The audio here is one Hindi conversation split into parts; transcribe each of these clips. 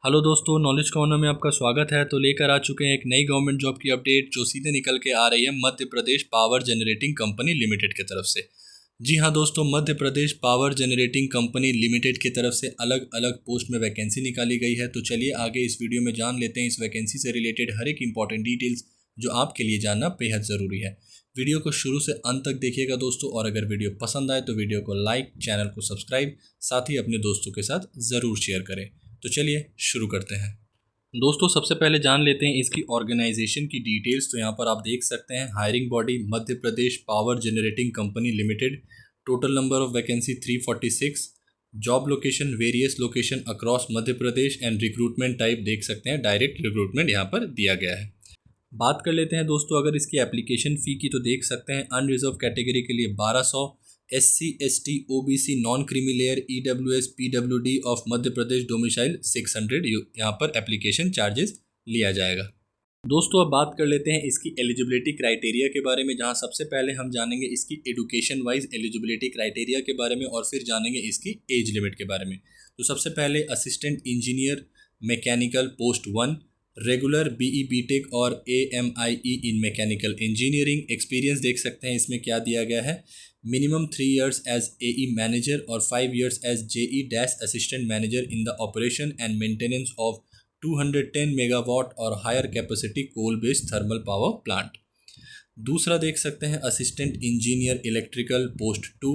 हेलो दोस्तों, नॉलेज कॉर्नर में आपका स्वागत है। तो लेकर आ चुके हैं एक नई गवर्नमेंट जॉब की अपडेट जो सीधे निकल के आ रही है Madhya Pradesh power generating company limited की तरफ से। जी हाँ दोस्तों, Madhya Pradesh power generating company limited की तरफ से अलग अलग पोस्ट में वैकेंसी निकाली गई है। तो चलिए आगे इस वीडियो में जान लेते हैं इस वैकेंसी से रिलेटेड हर एक इंपॉर्टेंट डिटेल्स जो आपके लिए जानना बेहद ज़रूरी है। वीडियो को शुरू से अंत तक देखिएगा दोस्तों, और अगर वीडियो पसंद आए तो वीडियो को लाइक, चैनल को सब्सक्राइब, साथ ही अपने दोस्तों के साथ ज़रूर शेयर करें। तो चलिए शुरू करते हैं दोस्तों। सबसे पहले जान लेते हैं इसकी ऑर्गेनाइजेशन की डिटेल्स। तो यहाँ पर आप देख सकते हैं hiring body Madhya Pradesh power generating company limited, total number of vacancy 346, job location various location across Madhya Pradesh and recruitment type देख सकते हैं डायरेक्ट रिक्रूटमेंट यहाँ पर दिया गया है। बात कर लेते हैं दोस्तों अगर इसकी एप्लीकेशन फ़ी की, तो देख सकते हैं अनरिजर्व कैटेगरी के लिए 1200, SC ST OBC non creamy layer EWS PWD of Madhya Pradesh domicile 600 यहाँ पर एप्लीकेशन चार्जेस लिया जाएगा। दोस्तों अब बात कर लेते हैं इसकी एलिजिबिलिटी क्राइटेरिया के बारे में, जहां सबसे पहले हम जानेंगे इसकी एजुकेशन वाइज एलिजिबिलिटी क्राइटेरिया के बारे में और फिर जानेंगे इसकी एज लिमिट के बारे में। तो सबसे पहले assistant engineer mechanical post 1, regular BE BTech और AMIE in mechanical engineering. Experience देख सकते हैं इसमें क्या दिया गया है, minimum 3 years as AE manager और 5 years as JE- assistant manager in the operation and maintenance of 210 megawatt और higher capacity coal based thermal power plant. दूसरा देख सकते हैं assistant engineer electrical post 2,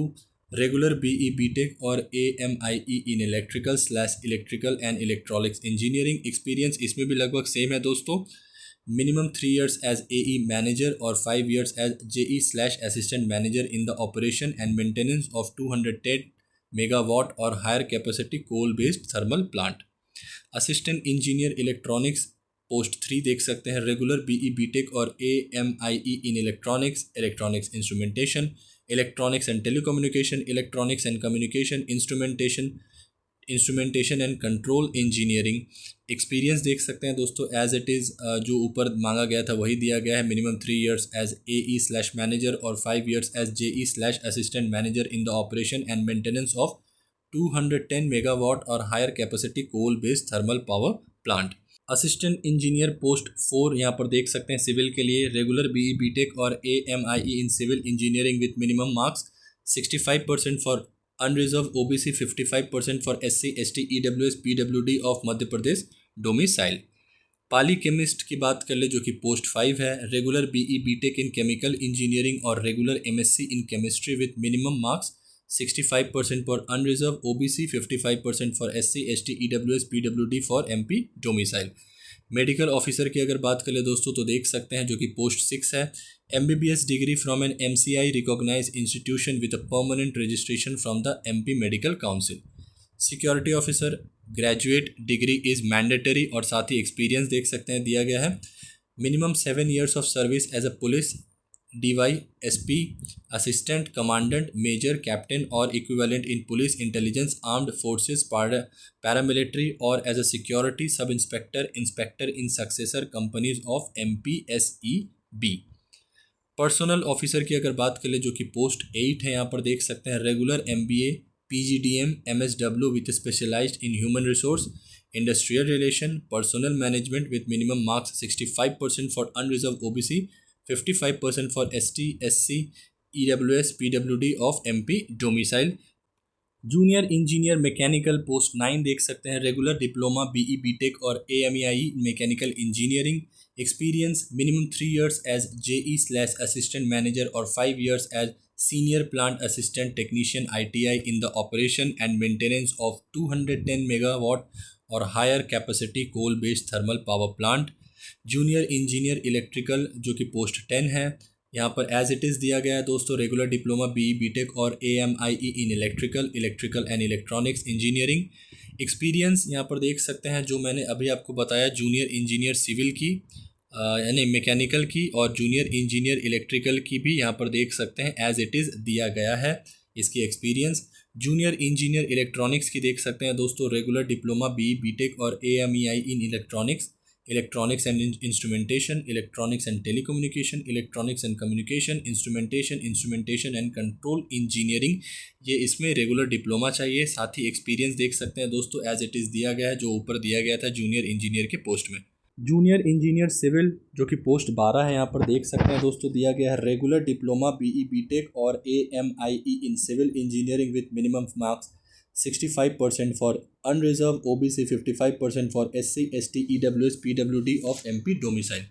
regular BE BTech और AMIE in electrical slash electrical and electronics engineering. Experience इसमें भी लगभग सेम है दोस्तों, minimum 3 years as AE manager और 5 years as JE- assistant manager in the operation and maintenance of 210 megawatt और higher capacity coal based thermal plant. Assistant engineer electronics post 3 देख सकते हैं, रेगुलर BE BTech और AMIE in electronics, electronics instrumentation, electronics and telecommunication, electronics and communication instrumentation and control engineering. Experience देख सकते हैं दोस्तों एज इट इज़ जो ऊपर मांगा गया था वही दिया गया है, मिनिमम 3 years एज AE/मैनेजर और 5 years as JE assistant manager in the operation and maintenance of 210 megawatt और higher capacity coal based thermal power plant. Assistant engineer post 4 यहाँ पर देख सकते हैं सिविल के लिए, रेगुलर BE BTech और AMIE in civil engineering with minimum marks 65% for unreserved OBC, 55% for SC ST EWS PWD of Madhya Pradesh domicile. पाली केमिस्ट की बात कर ले जो कि पोस्ट 5 है, regular BE BTech in chemical engineering और regular MSc in chemistry with minimum marks 65% for unreserved OBC, 55% for SC ST EWS PWD for MP domicile. Medical officer की अगर बात करें दोस्तों तो देख सकते हैं जो कि पोस्ट 6 है, MBBS degree from an MCI recognised institution with a permanent registration from the MP medical council. Security officer graduate degree is mandatory और साथ ही एक्सपीरियंस देख सकते हैं दिया गया है, minimum 7 years of service as a police DYSP, assistant commandant major captain और equivalent in police intelligence armed forces paramilitary और as a security sub inspector inspector in successor companies of MPSEB। Personnel officer की अगर बात करें जो कि पोस्ट 8 है, यहाँ पर देख सकते हैं regular MBA PGDM MSW with specialised in human resource industrial relation personnel management with minimum marks 65% for unreserved OBC, 55% for ST SC EWS PWD of MP domicile. Junior engineer mechanical post 9 देख सकते हैं, रेगुलर डिप्लोमा BE BTech और AMEI mechanical engineering. Experience minimum 3 years as JE assistant manager और 5 years as senior plant assistant technician ITI in the operation and maintenance of 210 megawatt और higher capacity coal based thermal power plant. Junior engineer electrical जो कि पोस्ट 10 है, यहाँ पर एज इट इज़ दिया गया है दोस्तों, रेगुलर डिप्लोमा BE BTech और AMIE in electrical and electronics engineering. Experience यहाँ पर देख सकते हैं जो मैंने अभी आपको बताया, जूनियर इंजीनियर सिविल की यानी मैकेनिकल की और जूनियर इंजीनियर इलेक्ट्रिकल की भी यहाँ पर देख सकते हैं एज इट इज़ दिया गया है इसकी एक्सपीरियंस। जूनियर इंजीनियर इलेक्ट्रॉनिक्स की देख सकते हैं दोस्तों, रेगुलर डिप्लोमा BE BTech और AMEI in electronics electronics and instrumentation, electronics and telecommunication, electronics and communication, instrumentation and control engineering. ये इसमें रेगुलर डिप्लोमा चाहिए। साथ ही एक्सपीरियंस देख सकते हैं दोस्तों, एज इट इज़ दिया गया है, जो ऊपर दिया गया था जूनियर इंजीनियर के पोस्ट में। जूनियर इंजीनियर सिविल जो कि पोस्ट 12 है, यहाँ पर देख सकते हैं दोस्तों दिया गया है रेगुलर डिप्लोमा BE BTech और AMIE in civil engineering with minimum marks 65% for unreserved OBC, 55% for SC ST EWS PWD of MP domicile.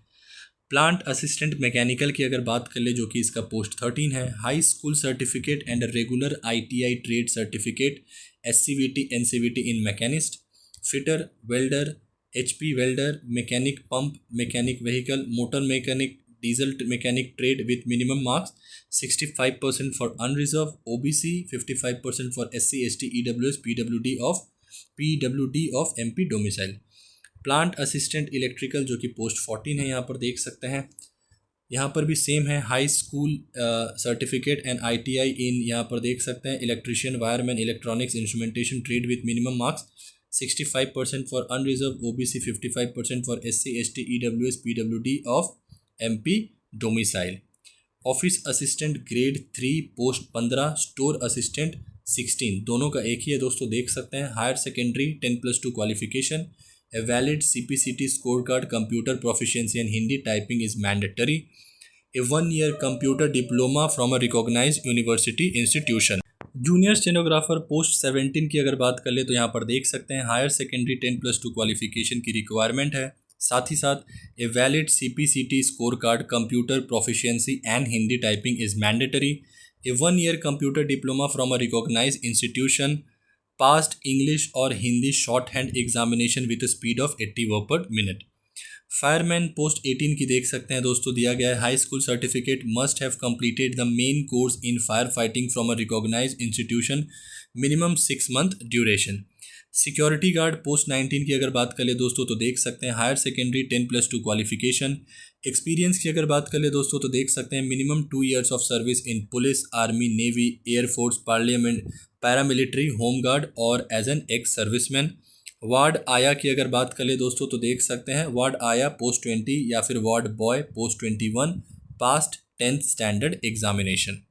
Plant assistant mechanical की अगर बात कर ले, जो कि इसका पोस्ट 13 है, high school certificate and regular ITI trade certificate, SCVT NCVT in machinist, fitter, welder, HP welder, mechanic pump, mechanic vehicle, motor mechanic, diesel mechanic trade with minimum marks 65% for unreserved OBC, 55% for SC ST EWS PWD of MP domicile. Plant assistant electrical जो कि पोस्ट 14 है, यहाँ पर देख सकते हैं, यहाँ पर भी सेम है, high school certificate and ITI in, यहाँ पर देख सकते हैं, electrician, wireman, electronics instrumentation trade with minimum marks 65% for unreserved OBC, 55% for SC ST EWS PWD of MP domicile. Office assistant grade 3 post 15, store assistant 16, दोनों का एक ही है दोस्तों, देख सकते हैं। Higher secondary 10+2 qualification, a valid CPCT score card, computer proficiency in Hindi typing is mandatory, a 1 year computer diploma from a recognised university institution. Junior stenographer post 17 की अगर बात कर ले तो यहाँ पर देख सकते हैं, हायर सेकेंडरी 10+2 क्वालिफिकेशन की रिक्वायरमेंट है। साथ ही साथ a valid CPCT score card, computer proficiency and Hindi typing is mandatory, a 1 year computer diploma from a recognised institution, passed English और Hindi short hand examination with speed of 80 word per minute. Fireman post 18 की देख सकते हैं दोस्तों, दिया गया है, high school certificate, must have completed the main course in fire fighting from a recognised institution, minimum 6 month duration. Security guard post 19 की अगर बात कर ले दोस्तों तो देख सकते हैं, हायर सेकेंडरी 10+2 क्वालिफिकेशन। एक्सपीरियंस की अगर बात कर ले दोस्तों तो देख सकते हैं, minimum 2 years of service in police, army, navy, air force, parliament, paramilitary, home guard और as an ex serviceman. Ward आया की अगर बात कर ले दोस्तों तो देख सकते हैं, वार्ड आया पोस्ट 20 या फिर ward boy post 21, past 10th standard examination.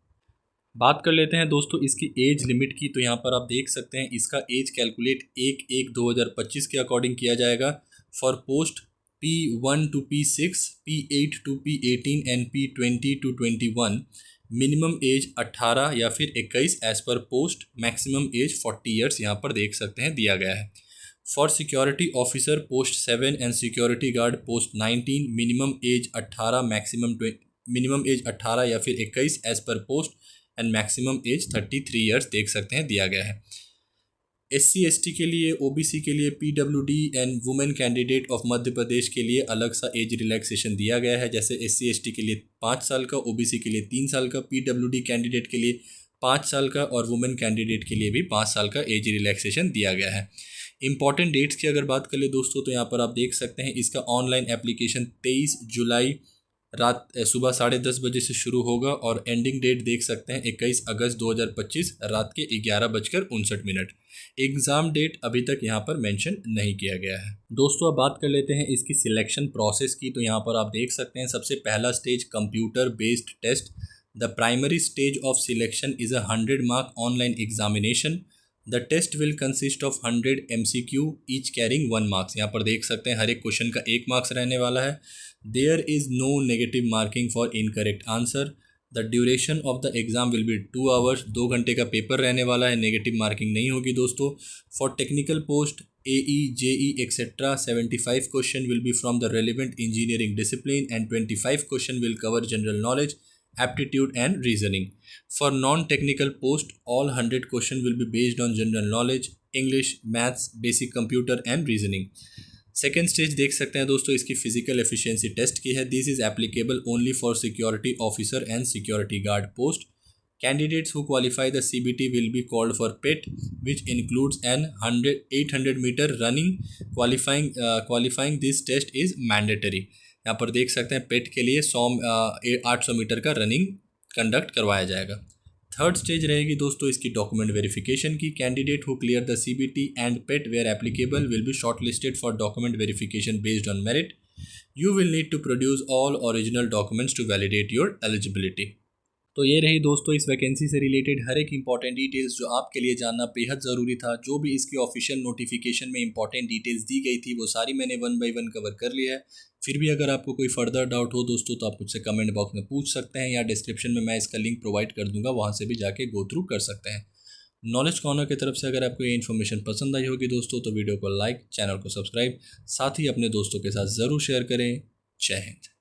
बात कर लेते हैं दोस्तों इसकी एज लिमिट की, तो यहाँ पर आप देख सकते हैं इसका एज कैलकुलेट 1/1/2025 के अकॉर्डिंग किया जाएगा। For post P1 to P6, P8 to P18 and P20 to 21, minimum age 18 या फिर 21 एज पर पोस्ट, मैक्सिमम एज 40 ईयर्स यहाँ पर देख सकते हैं दिया गया है। For security officer post 7 and security guard post 19, minimum age 18, minimum age 18 या फिर 21 एज पर post and maximum age 33 years देख सकते हैं दिया गया है। SC ST के लिए, OBC के लिए, PWD and women candidate of Madhya Pradesh के लिए अलग सा एज रिलैक्सेशन दिया गया है, जैसे SC ST के लिए 5 साल का, OBC के लिए 3 साल का, PWD कैंडिडेट के लिए 5 साल का और वुमेन कैंडिडेट के लिए भी 5 साल का एज रिलैक्सेशन दिया गया है। इंपॉर्टेंट डेट्स की अगर बात कर ले दोस्तों तो यहाँ पर आप देख सकते हैं, इसका ऑनलाइन एप्लीकेशन 23 जुलाई रात सुबह 10:30 बजे से शुरू होगा और एंडिंग डेट देख सकते हैं 21 अगस्त 2025 रात के 11:59। एग्ज़ाम डेट अभी तक यहाँ पर मेंशन नहीं किया गया है। दोस्तों अब बात कर लेते हैं इसकी सिलेक्शन प्रोसेस की, तो यहाँ पर आप देख सकते हैं सबसे पहला stage computer based test. The primary stage of selection is a 100 mark online examination. The test will consist of 100 MCQ each carrying 1 marks. यहाँ पर देख सकते हैं हर एक क्वेश्चन का 1 मार्क्स रहने वाला है। There is no negative marking for incorrect answer. The duration of the exam will be 2 hours. 2 घंटे का पेपर रहने वाला है, नेगेटिव मार्किंग नहीं होगी दोस्तों। For technical post AE, JE etcetera 75 question will be from the relevant engineering discipline and 25 question will cover general knowledge, aptitude and reasoning. For non-technical post, all 100 question will be based on general knowledge, English, maths, basic computer and reasoning. Second stage देख सकते हैं दोस्तों इसकी फिजिकल एफिशिएंसी टेस्ट की है। This is applicable only for security officer and security guard post. Candidates who qualify the CBT will be called for PET which includes an 800 metre running. Qualifying this test is mandatory. यहाँ पर देख सकते हैं पेट के लिए 800 मीटर का रनिंग कंडक्ट करवाया जाएगा। थर्ड स्टेज रहेगी दोस्तों इसकी डॉक्यूमेंट वेरिफिकेशन की। Candidate who clear the CBT and PET where applicable will be shortlisted for document verification based on merit. You will need to produce all original documents to validate your eligibility. तो ये रही दोस्तों इस वैकेंसी से रिलेटेड हर एक इंपॉर्टेंट डिटेल्स जो आपके लिए जानना बेहद ज़रूरी था। जो भी इसके ऑफिशियल नोटिफिकेशन में इंपॉर्टेंट डिटेल्स दी गई थी वो सारी मैंने 1 बाय 1 कवर कर लिया है। फिर भी अगर आपको कोई फर्दर डाउट हो दोस्तों तो आप मुझसे कमेंट बॉक्स में पूछ सकते हैं या डिस्क्रिप्शन में मैं इसका लिंक प्रोवाइड कर दूंगा, वहाँ से भी जाके गो थ्रू कर सकते हैं। नॉलेज कॉर्नर की तरफ से अगर आपको ये इन्फॉर्मेशन पसंद आई होगी दोस्तों तो वीडियो को लाइक, चैनल को सब्सक्राइब, साथ ही अपने दोस्तों के साथ ज़रूर शेयर करें। जय हिंद।